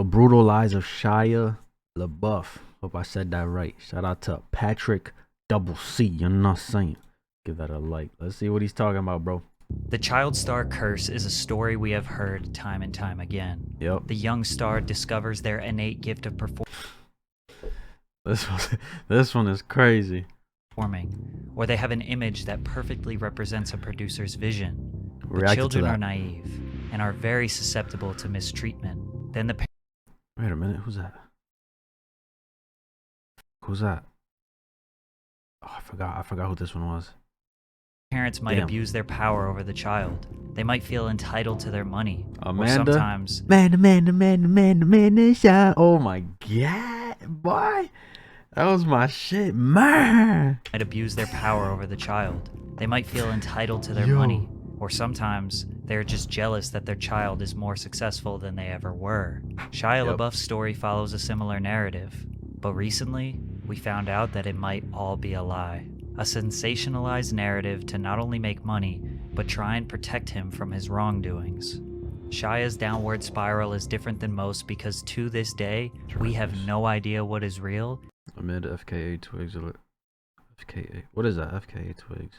The Brutal Lies of Shia LaBeouf. Hope I said that right. Shout out to Patrick Double C. You know what I'm saying? Give that a like. Let's see what he's talking about, bro. The child star curse is a story we have heard time and time again. Yep. The young star discovers their innate gift of This one is crazy. performing, or they have an image that perfectly represents a producer's vision. But Reacted children to that. are naive and are very susceptible to mistreatment. Then the Wait a minute. Who's that? Who's that? Oh, I forgot who this one was. parents might Damn. abuse their power over the child. They might feel entitled to their money. Amanda. Or sometimes Amanda, Shia. Oh my god, boy. That was my shit, man. might abuse their power over the child. They might feel entitled to their Yo. money. Or sometimes they're just jealous that their child is more successful than they ever were. Shia Yep. LaBeouf's story follows a similar narrative. But recently, we found out that it might all be a lie. A sensationalized narrative to not only make money, but try and protect him from his wrongdoings. Shia's downward spiral is different than most because to this day, we have no idea what is real. Amanda FKA Twigs. FKA. What is that? FKA Twigs.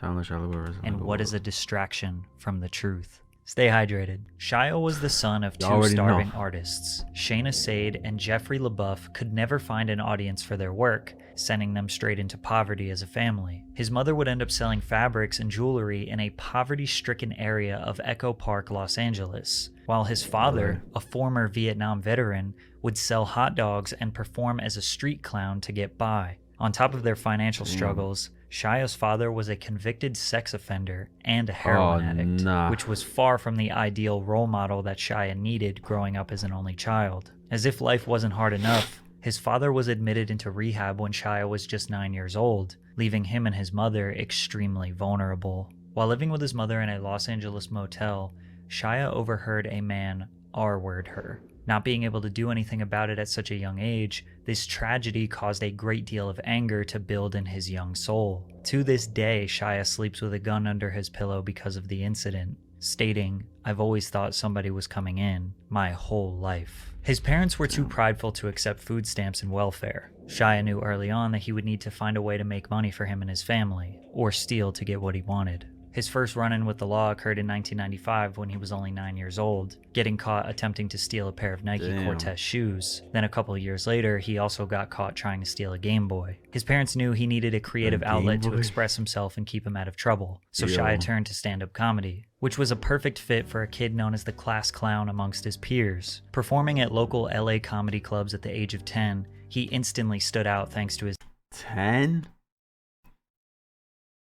And what is a distraction from the truth. Stay hydrated. Shia was the son of You two already starving know. artists. Shayna Sade and Jeffrey LaBeouf could never find an audience for their work, sending them straight into poverty as a family. His mother would end up selling fabrics and jewelry in a poverty-stricken area of Echo Park, Los Angeles, while his father, a former Vietnam veteran, would sell hot dogs and perform as a street clown to get by. On top of their financial struggles, Shia's father was a convicted sex offender and a heroin addict, nah. which was far from the ideal role model that Shia needed growing up as an only child. As if life wasn't hard enough, his father was admitted into rehab when Shia was just 9 years old, leaving him and his mother extremely vulnerable. While living with his mother in a Los Angeles motel, Shia overheard a man R-word her. Not being able to do anything about it at such a young age, this tragedy caused a great deal of anger to build in his young soul. To this day, Shia sleeps with a gun under his pillow because of the incident, stating, "I've always thought somebody was coming in, my whole life." His parents were too prideful to accept food stamps and welfare. Shia knew early on that he would need to find a way to make money for him and his family, or steal to get what he wanted. His first run-in with the law occurred in 1995 when he was only 9 years old, getting caught attempting to steal a pair of Nike Cortez shoes. Then a couple of years later, he also got caught trying to steal a Game Boy. His parents knew he needed a creative outlet to express himself and keep him out of trouble, so Shia turned to stand-up comedy, which was a perfect fit for a kid known as the class clown amongst his peers. Performing at local LA comedy clubs at the age of 10, he instantly stood out thanks to his 10?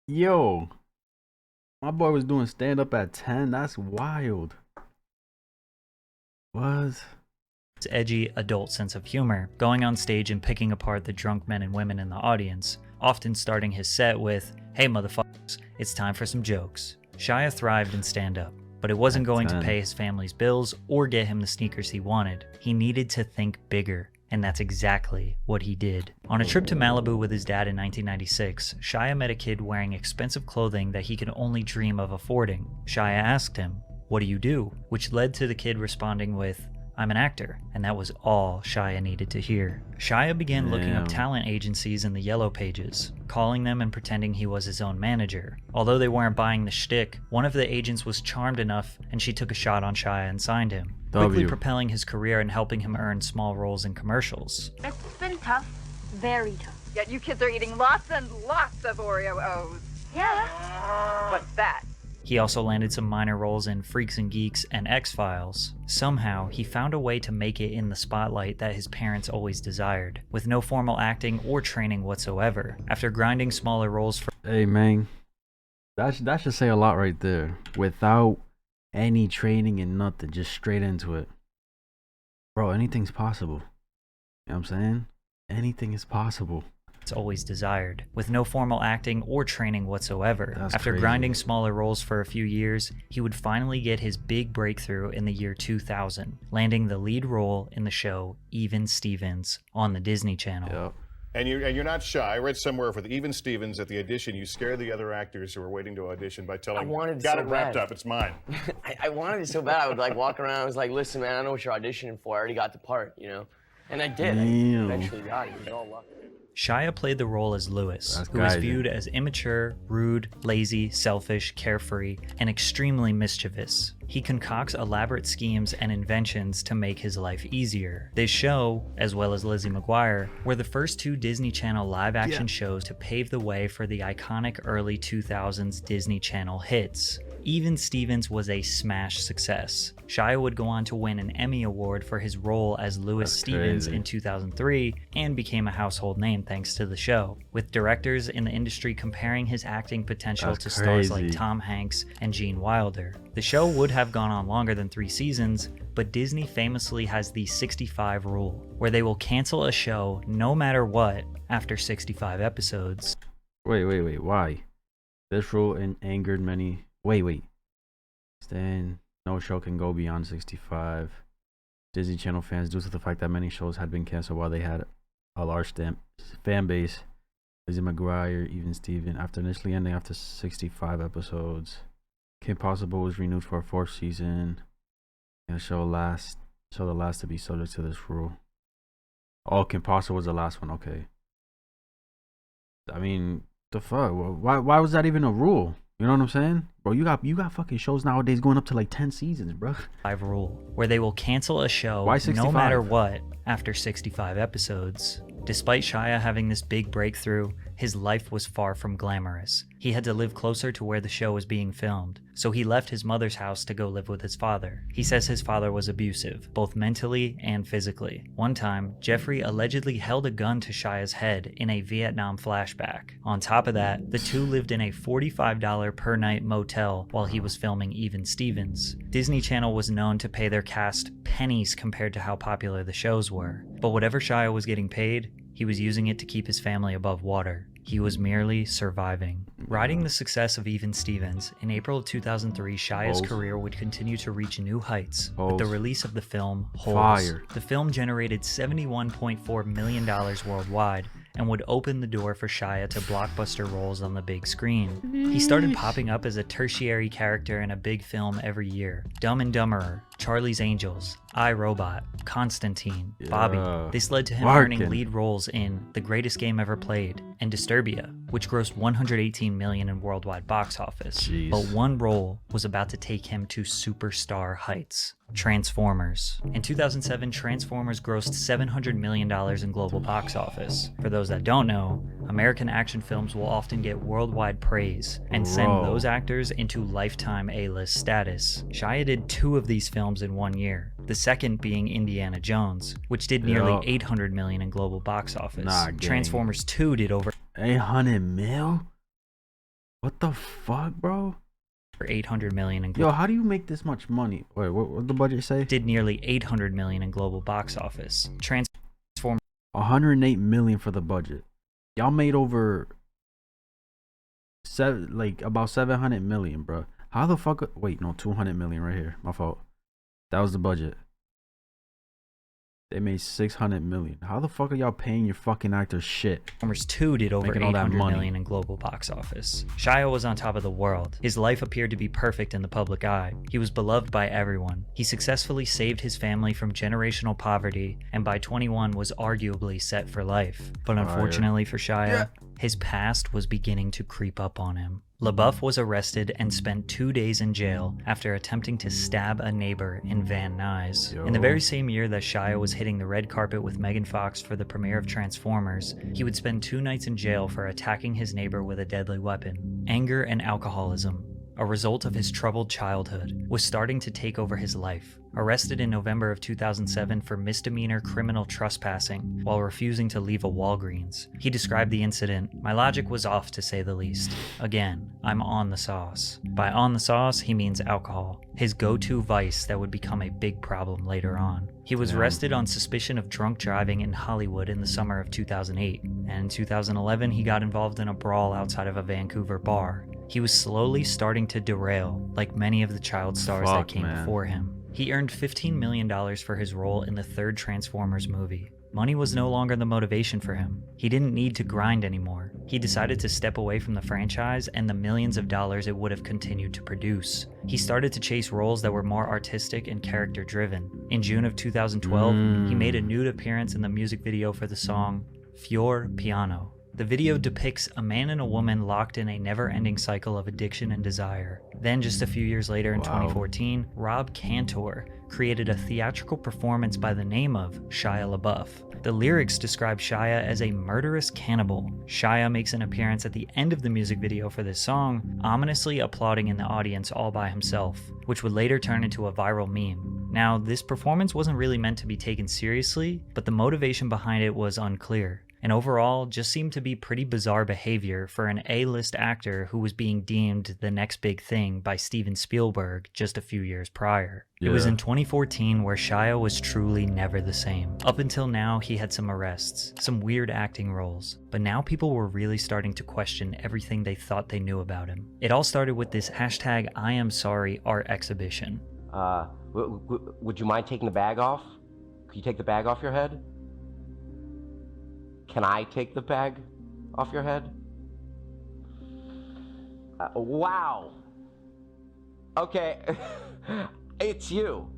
Yo. My boy was doing stand-up at 10. That's wild. Was? edgy adult sense of humor, going on stage and picking apart the drunk men and women in the audience, often starting his set with, "Hey motherfuckers, it's time for some jokes." Shia thrived in stand-up, but it wasn't going to pay his family's bills or get him the sneakers he wanted. He needed to think bigger, and that's exactly what he did. On a trip to Malibu with his dad in 1996, Shia met a kid wearing expensive clothing that he could only dream of affording. Shia asked him, "What do you do?" which led to the kid responding with, "I'm an actor," and that was all Shia needed to hear. Shia began looking up talent agencies in the Yellow Pages, calling them and pretending he was his own manager. Although they weren't buying the shtick, one of the agents was charmed enough and she took a shot on Shia and signed him, quickly propelling his career and helping him earn small roles in commercials. It's been tough, very tough. Yet you kids are eating lots and lots of Oreo O's. Yeah. What's that? He also landed some minor roles in Freaks and Geeks and X-Files. Somehow, he found a way to make it in the spotlight that his parents always desired, with no formal acting or training whatsoever. After grinding smaller roles for— Hey man, that should say a lot right there. Without any training and nothing, just straight into it. Bro, anything's possible. You know what I'm saying? Anything is possible. always desired, with no formal acting or training whatsoever. After grinding smaller roles for a few years, he would finally get his big breakthrough in the year 2000, landing the lead role in the show Even Stevens on the Disney Channel. And you're not shy. I read somewhere with even Stevens at the audition, you scare the other actors who are waiting to audition by telling them, got it wrapped up, it's mine. I wanted it so bad. I would like walk around. I was like, listen, man, I know what you're auditioning for. I already got the part, you know? And I did. I eventually got it. It was all luck. Shia played the role as Lewis, That's who was crazy. viewed as immature, rude, lazy, selfish, carefree, and extremely mischievous. He concocts elaborate schemes and inventions to make his life easier. This show, as well as Lizzie McGuire, were the first two Disney Channel live-action shows to pave the way for the iconic early 2000s Disney Channel hits. Even Stevens was a smash success. Shia would go on to win an Emmy Award for his role as Lewis That's Stevens crazy. in 2003 and became a household name thanks to the show, with directors in the industry comparing his acting potential That's to stars like crazy. Tom Hanks and Gene Wilder. The show would have gone on longer than 3 seasons, but Disney famously has the 65 rule, where they will cancel a show no matter what after 65 episodes. Wait, why? This rule angered many. Wait. Then no show can go beyond 65. Disney Channel fans, due to the fact that many shows had been canceled while they had a large fan base. Lizzie McGuire, even Steven, after initially ending after 65 episodes. Kim Possible was renewed for a 4th season, and the show the last to be subject to this rule. Oh, Kim Possible was the last one. Okay. I mean, the fuck? Why was that even a rule? You know what I'm saying? Bro, you got fucking shows nowadays going up to like 10 seasons, bro. Rule, where they will cancel a show Why no 65? matter what after 65 episodes. Despite Shia having this big breakthrough, his life was far from glamorous. He had to live closer to where the show was being filmed, so he left his mother's house to go live with his father. He says his father was abusive, both mentally and physically. One time, Jeffrey allegedly held a gun to Shia's head in a Vietnam flashback. On top of that, the two lived in a $45 per night motel while he was filming Even Stevens. Disney Channel was known to pay their cast pennies compared to how popular the shows were. But whatever Shia was getting paid, he was using it to keep his family above water. He was merely surviving. Riding the success of Even Stevens, in April of 2003, Shia's Holes. career would continue to reach new heights with the Holes. release of the film Holes. Fire. The film generated $71.4 million worldwide and would open the door for Shia to blockbuster roles on the big screen. He started popping up as a tertiary character in a big film every year. Dumb and Dumberer, Charlie's Angels, I, Robot, Constantine, Bobby. Yeah. This led to him Larkin. earning lead roles in The Greatest Game Ever Played and Disturbia, which grossed $118 million in worldwide box office. Jeez. But one role was about to take him to superstar heights. Transformers. In 2007, Transformers grossed $700 million in global box office. For those that don't know, American action films will often get worldwide praise and send Bro. those actors into lifetime A-list status. Shia did 2 of these films in 1 year, the second being Indiana Jones, which did nearly Yo. $800 million in global box office. Nah, gang. Transformers 2 did over 800 mil? What the fuck, bro? $800 million in Yo, global how do you make this much money? Wait, what the budget say? did nearly $800 million in global box office. Transformers 108 million for the budget. Y'all made over about 700 million, bro. How the fuck? Wait, no, 200 million right here. My fault. That was the budget. They made 600 million. How the fuck are y'all paying your fucking actors shit? 2 did over Making all that $800 money. million in global box office. Shia was on top of the world. His life appeared to be perfect in the public eye. He was beloved by everyone. He successfully saved his family from generational poverty, and by 21 was arguably set for life. But unfortunately for Shia, his past was beginning to creep up on him. LaBeouf was arrested and spent 2 days in jail after attempting to stab a neighbor in Van Nuys. In the very same year that Shia was hitting the red carpet with Megan Fox for the premiere of Transformers, he would spend 2 nights in jail for attacking his neighbor with a deadly weapon. Anger and alcoholism, a result of his troubled childhood, was starting to take over his life. Arrested in November of 2007 for misdemeanor criminal trespassing while refusing to leave a Walgreens, he described the incident, "My logic was off, to say the least. Again, I'm on the sauce." By on the sauce, he means alcohol, his go-to vice that would become a big problem later on. He was arrested on suspicion of drunk driving in Hollywood in the summer of 2008, and in 2011 he got involved in a brawl outside of a Vancouver bar. He was slowly starting to derail, like many of the child stars that Fuck, came man. before him. He earned $15 million for his role in the 3rd Transformers movie. Money was no longer the motivation for him. He didn't need to grind anymore. He decided to step away from the franchise and the millions of dollars it would have continued to produce. He started to chase roles that were more artistic and character-driven. In June of 2012, he made a nude appearance in the music video for the song Fior Piano. The video depicts a man and a woman locked in a never-ending cycle of addiction and desire. Then, just a few years later in 2014, Rob Cantor created a theatrical performance by the name of Shia LaBeouf. The lyrics describe Shia as a murderous cannibal. Shia makes an appearance at the end of the music video for this song, ominously applauding in the audience all by himself, which would later turn into a viral meme. Now, this performance wasn't really meant to be taken seriously, but the motivation behind it was unclear, and overall just seemed to be pretty bizarre behavior for an A-list actor who was being deemed the next big thing by Steven Spielberg just a few years prior. It was in 2014 where Shia was truly never the same. Up until now, he had some arrests, some weird acting roles, but now people were really starting to question everything they thought they knew about him. It all started with this hashtag I am sorry art exhibition. Would you mind taking the bag off? Could you take the bag off your head? Can I take the bag off your head? Wow. Okay, it's you.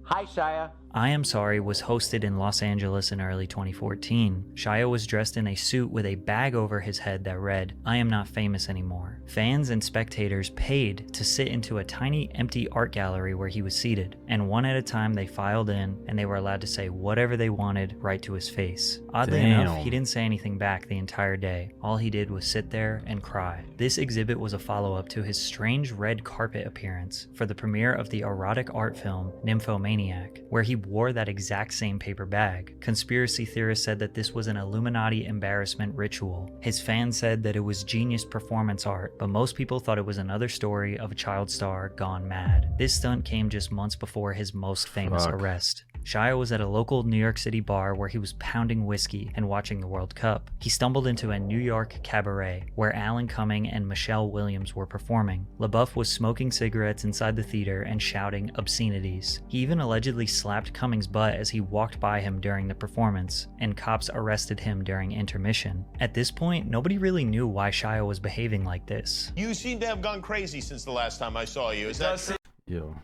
Hi, Shia. I Am Sorry was hosted in Los Angeles in early 2014. Shia was dressed in a suit with a bag over his head that read, I am not famous anymore. Fans and spectators paid to sit into a tiny empty art gallery where he was seated, and one at a time they filed in and they were allowed to say whatever they wanted right to his face. Oddly enough, he didn't say anything back the entire day. All he did was sit there and cry. This exhibit was a follow-up to his strange red carpet appearance for the premiere of the erotic art film Nymphomaniac, where he wore that exact same paper bag. Conspiracy theorists said that this was an Illuminati embarrassment ritual. His fans said that it was genius performance art, but most people thought it was another story of a child star gone mad. This stunt came just months before his most famous arrest. Shia was at a local New York City bar where he was pounding whiskey and watching the World Cup. He stumbled into a New York cabaret where Alan Cumming and Michelle Williams were performing. LaBeouf was smoking cigarettes inside the theater and shouting obscenities. He even allegedly slapped Cummings' butt as he walked by him during the performance, and cops arrested him during intermission. At this point, nobody really knew why Shia was behaving like this. You seem to have gone crazy since the last time I saw you. Is that true? Yo.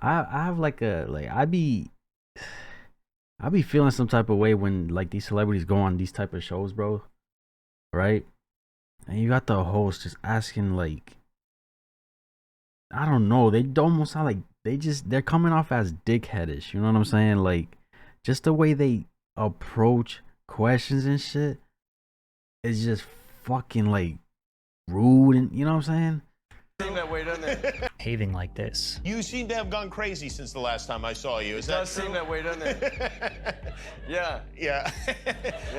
I have I be feeling some type of way when like these celebrities go on these type of shows, bro. Right? And you got the host just asking like, I don't know, they almost sound like they're coming off as dickheadish, you know what I'm saying? Like just the way they approach questions and shit is just fucking like rude, and you know what I'm saying? That way, doesn't it? Behaving like this. You seem to have gone crazy since the last time I saw you. Is that true? Seem that way, doesn't it? Yeah. Yeah,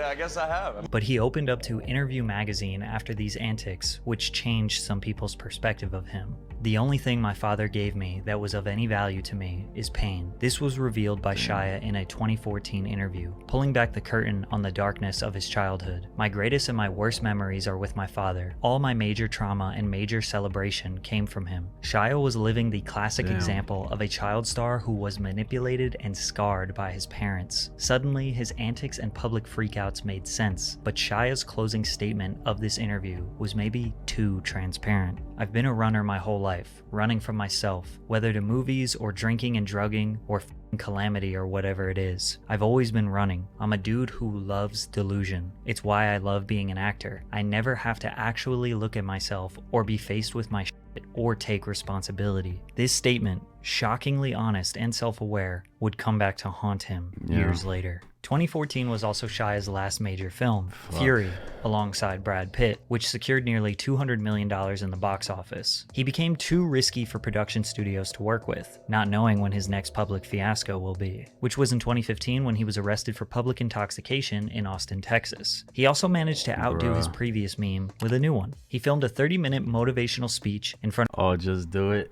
I guess I have. But he opened up to Interview magazine after these antics, which changed some people's perspective of him. The only thing my father gave me that was of any value to me is pain. This was revealed by Shia in a 2014 interview, pulling back the curtain on the darkness of his childhood. My greatest and my worst memories are with my father. All my major trauma and major celebration came from him. Shia was living the classic example of a child star who was manipulated and scarred by his parents. Suddenly, his antics and public freakouts made sense, but Shia's closing statement of this interview was maybe too transparent. I've been a runner my whole life, running from myself, whether to movies or drinking and drugging or calamity or whatever it is. I've always been running. I'm a dude who loves delusion. It's why I love being an actor. I never have to actually look at myself or be faced with my shit or take responsibility. This statement, shockingly honest and self-aware, would come back to haunt him years later. 2014 was also Shia's last major film, Fury, alongside Brad Pitt, which secured nearly $200 million in the box office. He became too risky for production studios to work with, not knowing when his next public fiasco will be, which was in 2015 when he was arrested for public intoxication in Austin, Texas. He also managed to outdo his previous meme with a new one. He filmed a 30-minute motivational speech in front just do it.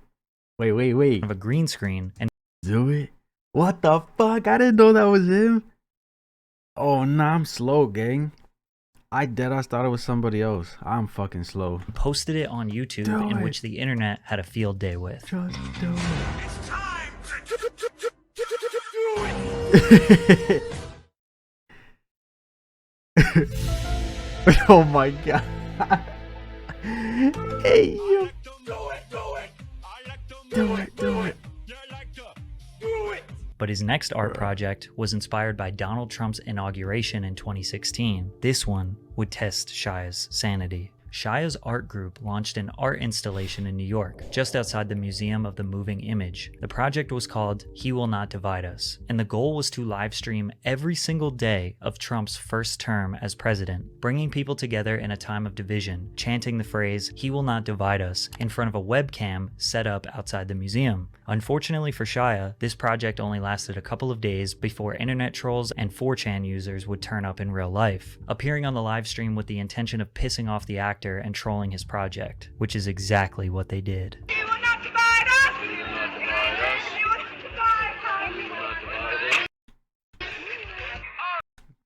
Wait. of a green screen and do it? What the fuck? I didn't know that was him. Oh, nah, I'm slow, gang. I deadass thought it was somebody else. I'm fucking slow. posted it on YouTube, which the internet had a field day with. Just do it. It's time to Oh my god. Hey, yo. Do it. But his next art project was inspired by Donald Trump's inauguration in 2016. This one would test Shia's sanity. Shia's art group launched an art installation in New York, just outside the Museum of the Moving Image. The project was called He Will Not Divide Us, and the goal was to live stream every single day of Trump's first term as president, bringing people together in a time of division, chanting the phrase, "He will not divide us," in front of a webcam set up outside the museum. Unfortunately for Shia, this project only lasted a couple of days before internet trolls and 4chan users would turn up in real life, appearing on the live stream with the intention of pissing off the actor and trolling his project, which is exactly what they did. He will not divide us! He will not divide us! He will not divide us!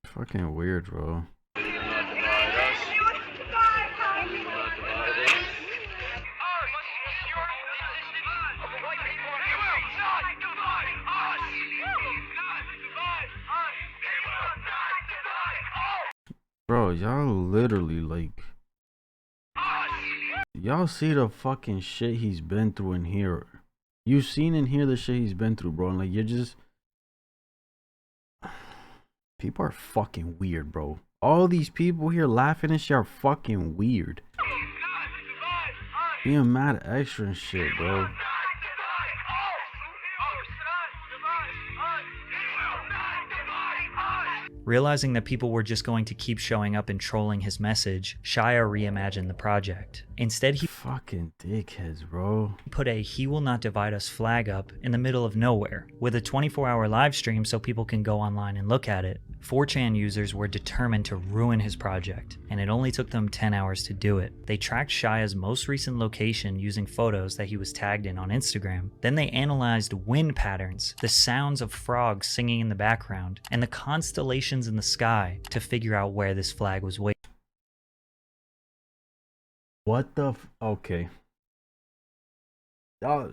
Fucking weird, bro. He will not divide us! He will not divide us! He will not divide us! Bro, y'all literally like, y'all see the fucking shit he's been through in here. You've seen and hear the shit he's been through, bro. And like, you're just, people are fucking weird, bro. All these people here laughing and shit are fucking weird. Being mad extra and shit, bro. Realizing that people were just going to keep showing up and trolling his message, Shia reimagined the project. Instead, he fucking dickheads, bro. put a "He Will Not Divide Us" flag up in the middle of nowhere, with a 24-hour live stream so people can go online and look at it. 4chan users were determined to ruin his project, and it only took them 10 hours to do it. They tracked Shia's most recent location using photos that he was tagged in on Instagram. Then they analyzed wind patterns, the sounds of frogs singing in the background, and the constellations in the sky to figure out where this flag was waiting. What the okay. Y'all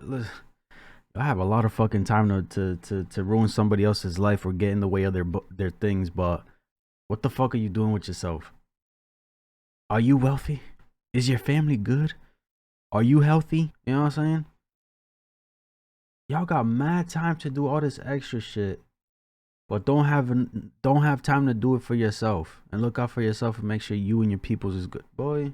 have a lot of fucking time to ruin somebody else's life or get in the way of their things, but what the fuck are you doing with yourself? Are you wealthy? Is your family good? Are you healthy? You know what I'm saying? Y'all got mad time to do all this extra shit, but don't have time to do it for yourself and look out for yourself and make sure you and your peoples is good. Boy,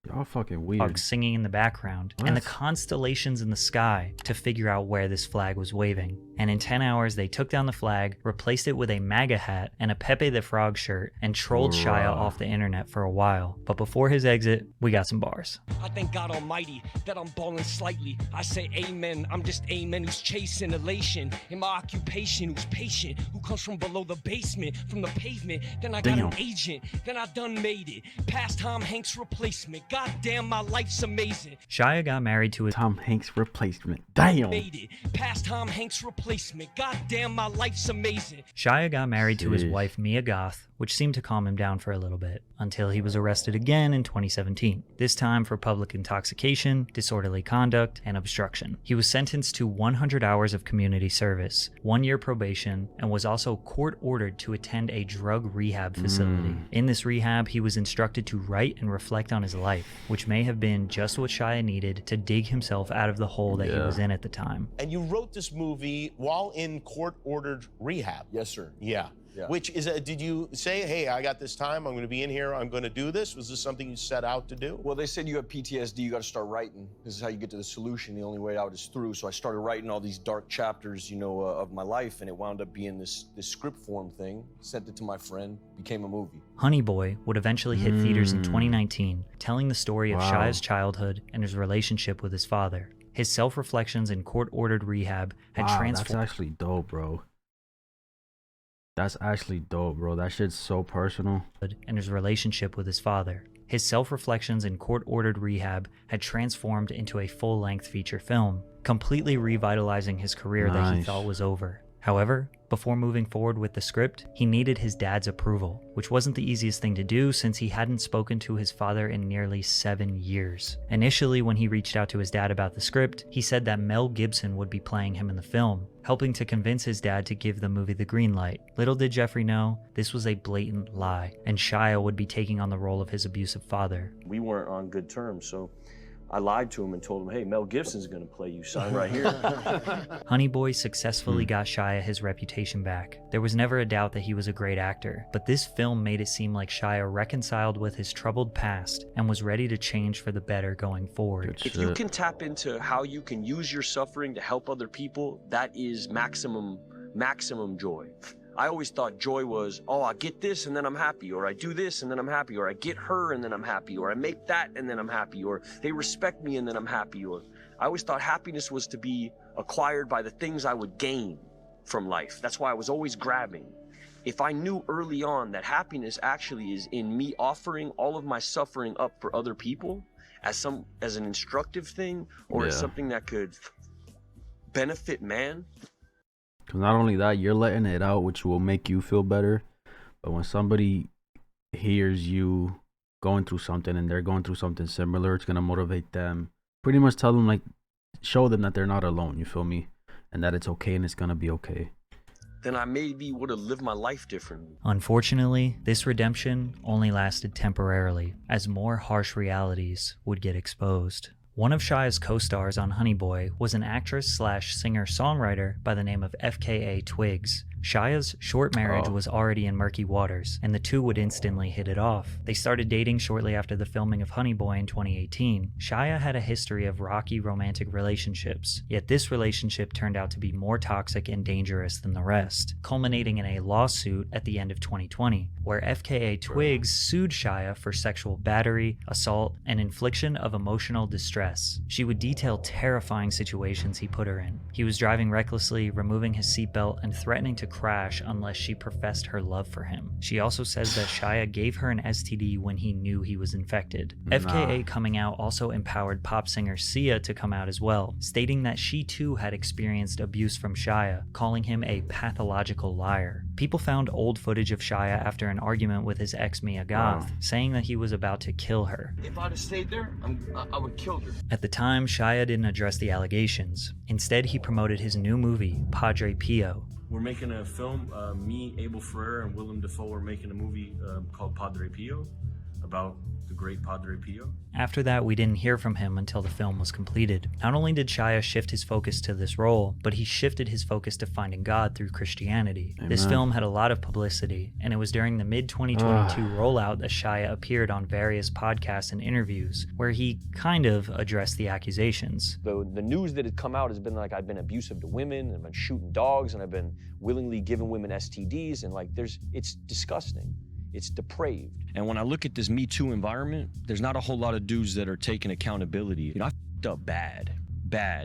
y'all fucking weird. Frogs singing in the background, and the constellations in the sky to figure out where this flag was waving. And in 10 hours, they took down the flag, replaced it with a MAGA hat and a Pepe the Frog shirt, and trolled Shia off the internet for a while. But before his exit, we got some bars. I thank God Almighty that I'm balling slightly. I say amen, I'm just amen who's chasing elation. In my occupation, who's patient, who comes from below the basement, from the pavement. Then I got an agent, then I done made it. Past Tom Hanks replacement. God damn, my life's amazing. Shia got married to a Tom Hanks replacement. Damn. Made it. Past Tom Hanks replacement. God damn, my life's amazing. Shia got married to his wife Mia Goth, which seemed to calm him down for a little bit, until he was arrested again in 2017, this time for public intoxication, disorderly conduct, and obstruction. He was sentenced to 100 hours of community service, 1 year probation, and was also court-ordered to attend a drug rehab facility. In this rehab, he was instructed to write and reflect on his life, which may have been just what Shia needed to dig himself out of the hole that he was in at the time. And you wrote this movie while in court-ordered rehab. Yes, sir. Yeah. Which is, did you say, hey, I got this time, I'm going to be in here, I'm going to do this? Was this something you set out to do? Well, they said you have PTSD, you got to start writing. This is how you get to the solution. The only way out is through. So I started writing all these dark chapters, you know, of my life, and it wound up being this script form thing. Sent it to my friend, became a movie. Honey Boy would eventually hit theaters in 2019, telling the story of Shia's childhood and his relationship with his father. His self-reflections in court-ordered rehab had transformed. That's actually dope, bro. That's actually dope, bro. That shit's so personal. And his relationship with his father. His self-reflections in court-ordered rehab had transformed into a full-length feature film, completely revitalizing his career that he thought was over. However, before moving forward with the script, he needed his dad's approval, which wasn't the easiest thing to do since he hadn't spoken to his father in nearly 7 years. Initially, when he reached out to his dad about the script, he said that Mel Gibson would be playing him in the film, helping to convince his dad to give the movie the green light. Little did Jeffrey know, this was a blatant lie, and Shia would be taking on the role of his abusive father. We weren't on good terms, so I lied to him and told him, hey, Mel Gibson's gonna play you, son, right here. Honey Boy successfully got Shia his reputation back. There was never a doubt that he was a great actor, but this film made it seem like Shia reconciled with his troubled past and was ready to change for the better going forward. If you can tap into how you can use your suffering to help other people, that is maximum joy. I always thought joy was, oh, I get this and then I'm happy, or I do this and then I'm happy, or I get her and then I'm happy, or I make that and then I'm happy, or they respect me and then I'm happy, or I always thought happiness was to be acquired by the things I would gain from life. That's why I was always grabbing. If I knew early on that happiness actually is in me offering all of my suffering up for other people as an instructive thing, or as something that could benefit man. Because not only that, you're letting it out, which will make you feel better. But when somebody hears you going through something and they're going through something similar, it's going to motivate them. Pretty much tell them, like, show them that they're not alone, you feel me? And that it's okay and it's going to be okay. Then I maybe would have lived my life differently. Unfortunately, this redemption only lasted temporarily, as more harsh realities would get exposed. One of Shia's co-stars on Honey Boy was an actress/singer-songwriter by the name of FKA Twigs. Shia's short marriage was already in murky waters, and the two would instantly hit it off. They started dating shortly after the filming of Honey Boy in 2018. Shia had a history of rocky romantic relationships, yet this relationship turned out to be more toxic and dangerous than the rest, culminating in a lawsuit at the end of 2020, where FKA Twigs sued Shia for sexual battery, assault, and infliction of emotional distress. She would detail terrifying situations he put her in. He was driving recklessly, removing his seatbelt, and threatening to crash unless she professed her love for him. She also says that Shia gave her an STD when he knew he was infected. FKA coming out also empowered pop singer Sia to come out as well, stating that she too had experienced abuse from Shia, calling him a pathological liar. People found old footage of Shia after an argument with his ex Mia Goth, saying that he was about to kill her. If I'd have stayed there, I would have killed her. At the time, Shia didn't address the allegations. Instead, he promoted his new movie, Padre Pio. We're making a film, me, Abel Ferrer, and Willem Dafoe are making a movie called Padre Pio, about the great Padre Pio. After that, we didn't hear from him until the film was completed. Not only did Shia shift his focus to this role, but he shifted his focus to finding God through Christianity. Amen. This film had a lot of publicity, and it was during the mid-2022 rollout that Shia appeared on various podcasts and interviews, where he kind of addressed the accusations. The news that had come out has been like I've been abusive to women, and I've been shooting dogs, and I've been willingly giving women STDs, and like it's disgusting. It's depraved. And when I look at this Me Too environment, there's not a whole lot of dudes that are taking accountability. You know, I f***ed up bad,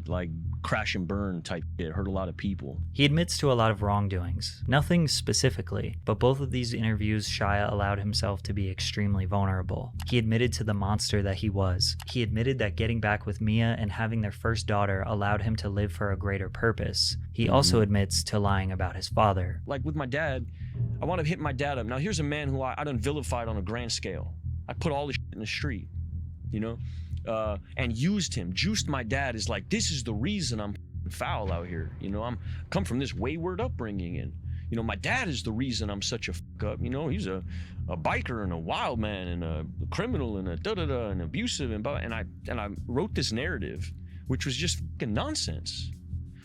like crash and burn type shit. Hurt a lot of people. He admits to a lot of wrongdoings. Nothing specifically, but both of these interviews, Shia allowed himself to be extremely vulnerable. He admitted to the monster that he was. He admitted that getting back with Mia and having their first daughter allowed him to live for a greater purpose. He also admits to lying about his father. Like with my dad, I want to hit my dad up. Now here's a man who I done vilified on a grand scale. I put all this shit in the street, you know? And used him, juiced my dad is like, this is the reason I'm foul out here. You know, I'm come from this wayward upbringing, and you know, my dad is the reason I'm such a fuck up. You know, he's a biker and a wild man and a criminal and a da-da-da and abusive and I wrote this narrative, which was just fucking nonsense.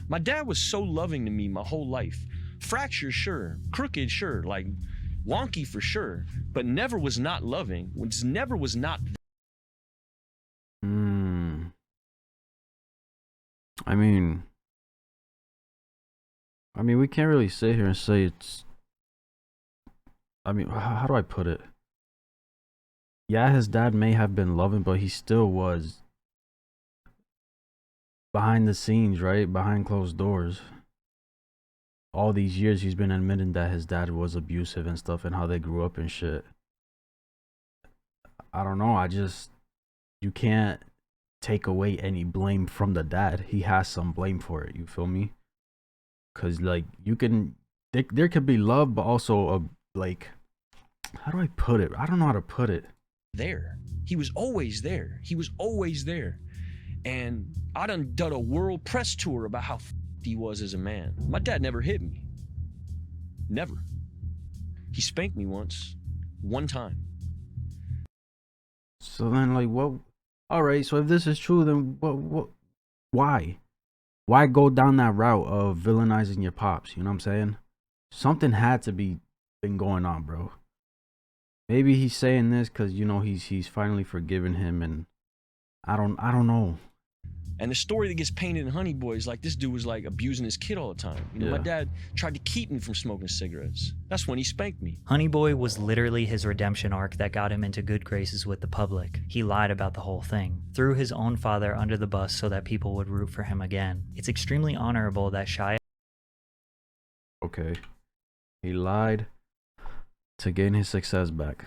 My dad was so loving to me my whole life. Fractured, sure. Crooked, sure. Like wonky for sure, but never was not loving. Never was not. I mean, we can't really sit here and say it's. I mean, how do I put it? Yeah, his dad may have been loving, but he still was behind the scenes, right? Behind closed doors. All these years, he's been admitting that his dad was abusive and stuff, and how they grew up and shit. I don't know. You can't take away any blame from the dad. He has some blame for it. You feel me? Cause like there could be love, but also like, how do I put it? I don't know how to put it. There. He was always there. He was always there. And I done a world press tour about how he was as a man. My dad never hit me. Never. He spanked me once. One time. So then, like, what? All right. So if this is true, then what? Why? Why go down that route of villainizing your pops? You know what I'm saying? Something had to been going on, bro. Maybe he's saying this because, you know, he's finally forgiven him, and I don't know. And the story that gets painted in Honey Boy is like this dude was like abusing his kid all the time. You know, my dad tried to keep me from smoking cigarettes. That's when he spanked me. Honey Boy was literally his redemption arc that got him into good graces with the public. He lied about the whole thing, threw his own father under the bus so that people would root for him again. It's extremely honorable that Shia... Okay. He lied to gain his success back.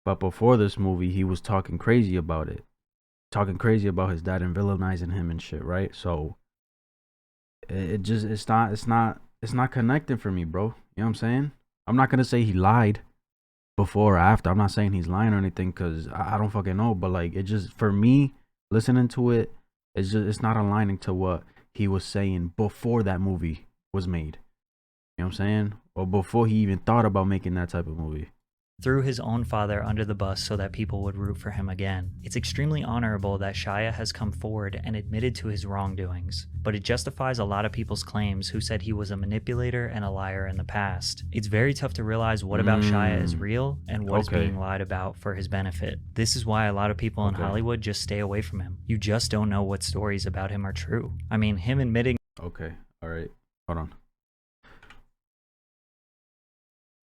But before this movie, he was talking crazy about it. Talking crazy about his dad and villainizing him and shit, right? So it's not connecting for me, bro. You know what I'm saying? I'm not gonna say he lied before or after. I'm not saying he's lying or anything, because I don't fucking know. But like, it just, for me, listening to it, it's not aligning to what he was saying before that movie was made. You know what I'm saying? Or before he even thought about making that type of movie. Threw his own father under the bus so that people would root for him again. It's extremely honorable that Shia has come forward and admitted to his wrongdoings, but it justifies a lot of people's claims who said he was a manipulator and a liar in the past. It's very tough to realize what about Shia is real and what is being lied about for his benefit. This is why a lot of people in Hollywood just stay away from him. You just don't know what stories about him are true. I mean, him admitting... Okay, alright, hold on.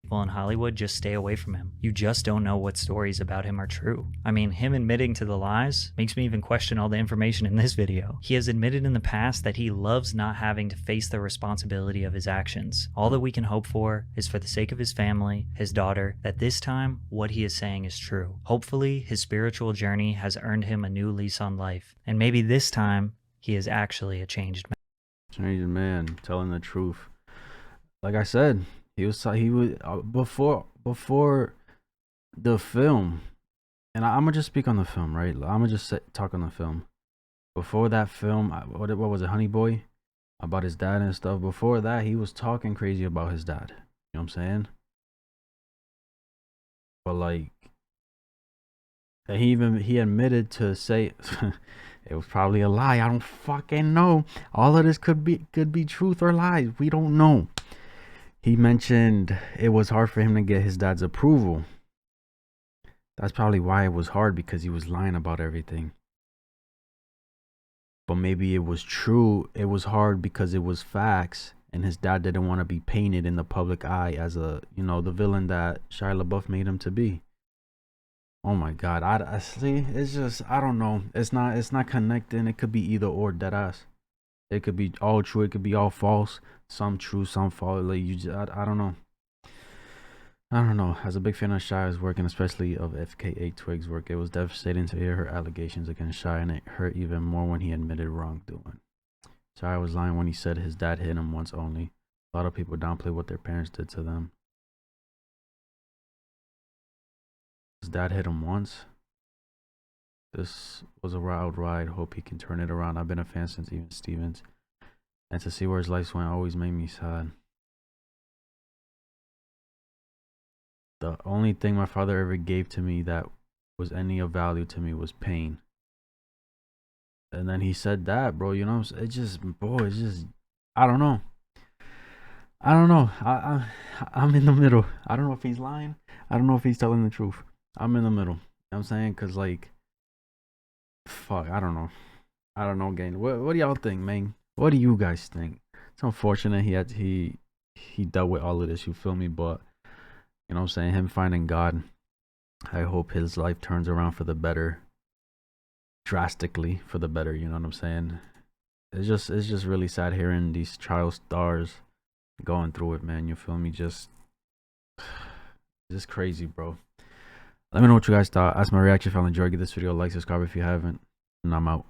People in Hollywood just stay away from him. You just don't know what stories about him are true. I mean, him admitting to the lies makes me even question all the information in this video. He has admitted in the past that he loves not having to face the responsibility of his actions. All that we can hope for is, for the sake of his family, his daughter, that this time what he is saying is true. Hopefully, his spiritual journey has earned him a new lease on life, and maybe this time he is actually a changed man. Changed man, telling the truth. Like I said, he was before the film, and I'm gonna just speak on the film, right? I'm gonna just talk on the film. Before that film, what was it, Honey Boy, about his dad and stuff. Before that, he was talking crazy about his dad. You know what I'm saying? But like, he admitted to say it was probably a lie. I don't fucking know. All of this could be truth or lies. We don't know. He mentioned it was hard for him to get his dad's approval. That's probably why it was hard, because he was lying about everything. But maybe it was true. It was hard because it was facts, and his dad didn't want to be painted in the public eye as a, you know, the villain that Shia LaBeouf made him to be. Oh my God, I see. It's just, I don't know. It's not connecting. It could be either or, deadass. It could be all true. It could be all false. Some true, some false. Like, you just, I don't know. I don't know. As a big fan of Shia's work, and especially of FKA Twig's work, it was devastating to hear her allegations against Shia, and it hurt even more when he admitted wrongdoing. Shia was lying when he said his dad hit him once only. A lot of people downplay what their parents did to them. His dad hit him once. This was a wild ride. Hope he can turn it around. I've been a fan since even Stevens, and to see where his life went always made me sad. The only thing my father ever gave to me that was any of value to me was pain. And then he said that, bro, you know, it just, boy, it's just, I don't know. I'm in the middle. I don't know if he's lying. I don't know if he's telling the truth. I'm in the middle. You know what I'm saying? Because, like, fuck, I don't know, gang. What do y'all think, man? What do you guys think? It's unfortunate he dealt with all of this, you feel me? But, you know what I'm saying, him finding God, I hope his life turns around for the better. Drastically for the better, you know what I'm saying? It's just really sad hearing these child stars going through it, man. You feel me? Just crazy, bro. Let me know what you guys thought. That's my reaction. If you enjoyed, give this video a like, subscribe if you haven't, and I'm out.